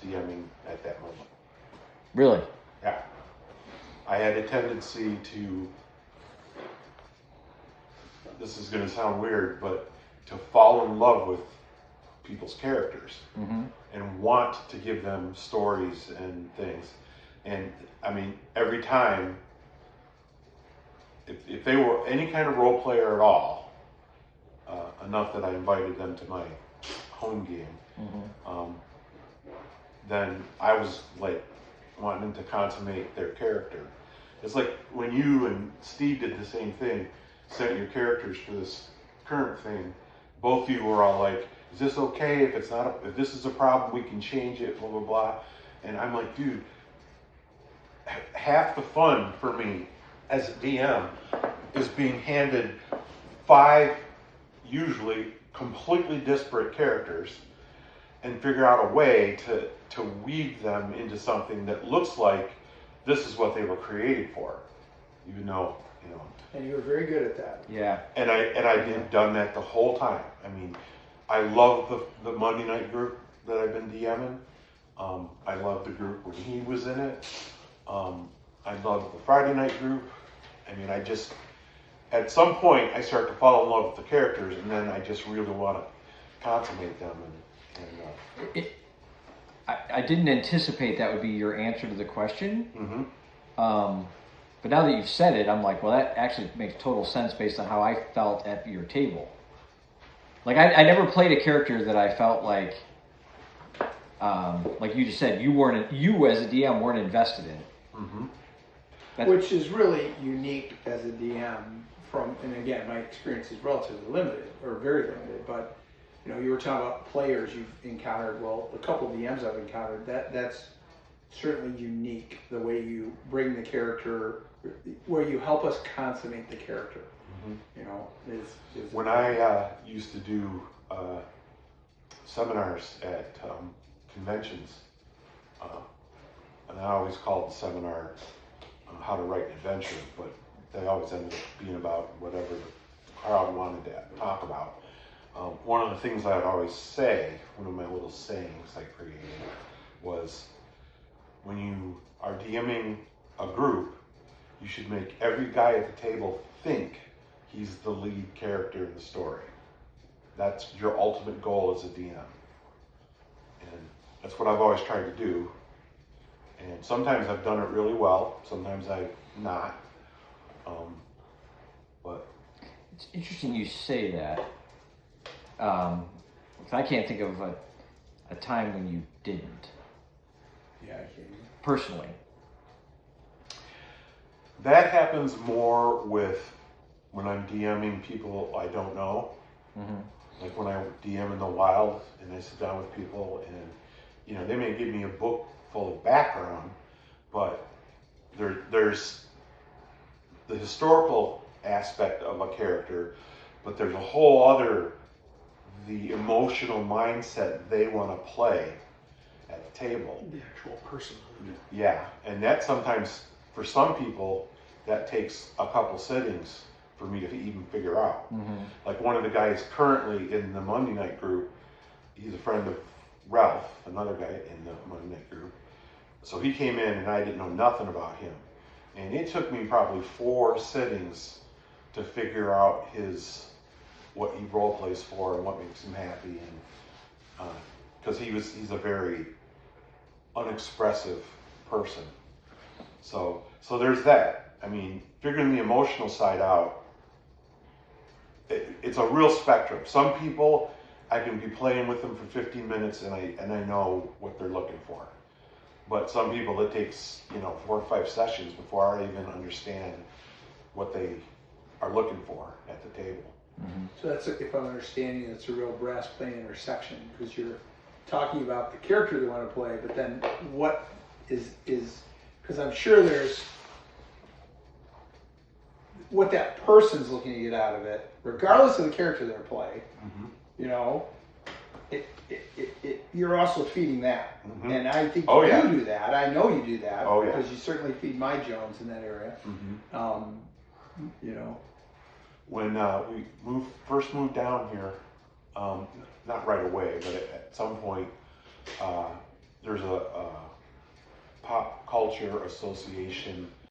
DMing at that moment. Really? Yeah. I had a tendency to, this is going to sound weird, but to fall in love with people's characters and want to give them stories and things. And I mean, every time, if they were any kind of role player at all, enough that I invited them to my home game, then I was like wanting to consummate their character. It's like when you and Steve did the same thing, sent your characters for this current thing. Both of you were all like, "Is this okay? If it's not, if this is a problem, we can change it." Blah blah blah. And I'm like, dude, half the fun for me as a DM is being handed 5 usually completely disparate characters and figure out a way to weave them into something that looks like this is what they were created for, even though, you know. And you were very good at that. Yeah. And I done that the whole time. I mean, I love the Monday night group that I've been DMing. I love the group when he was in it. I love the Friday night group. I mean, I just, at some point, I start to fall in love with the characters, and then I just really want to consummate them. I didn't anticipate that would be your answer to the question. Mm-hmm. But now that you've said it, I'm like, well, that actually makes total sense based on how I felt at your table. Like, I never played a character that I felt like you just said, you as a DM weren't invested in. Mm-hmm. Which is really unique as a DM from, and again, my experience is relatively limited, or very limited, but you know, you were talking about players you've encountered. Well, a couple of DMs I've encountered, that's certainly unique, the way you bring the character, where you help us consummate the character. You know, is when I used to do seminars at conventions, and I always called the seminar how to write an adventure, but they always ended up being about whatever the crowd wanted to talk about. One of the things I would always say, one of my little sayings I created, was when you are DMing a group, you should make every guy at the table think he's the lead character in the story. That's your ultimate goal as a DM. And that's what I've always tried to do. And sometimes I've done it really well, sometimes I've not. But it's interesting you say that. I can't think of a time when you didn't. Yeah, I can. Personally. That happens more with when I'm DMing people I don't know. Like when I DM in the wild and I sit down with people and, you know, they may give me a book full of background, but there's the historical aspect of a character, but there's a whole other, the emotional mindset they want to play at the table. The actual person. Yeah, and that sometimes, for some people, that takes a couple sittings for me to even figure out. Like one of the guys currently in the Monday night group, he's a friend of Ralph, another guy in the Monday night group. So he came in and I didn't know nothing about him. And it took me probably 4 sittings to figure out what he role plays for and what makes him happy, and because he's a very unexpressive person. So there's that. I mean, figuring the emotional side out, it's a real spectrum. Some people, I can be playing with them for 15 minutes and I know what they're looking for. But some people, it takes 4 or 5 sessions before I even understand what they are looking for at the table. So that's, if I'm understanding, it's a real brass plane intersection, because you're talking about the character they want to play, but then what is because I'm sure there's what that person's looking to get out of it, regardless of the character they're playing. You know, you're also feeding that, and I think you do that. I know you do that because you certainly feed my Jones in that area. You know, when we first moved down here, not right away, but at some point, there's a pop culture association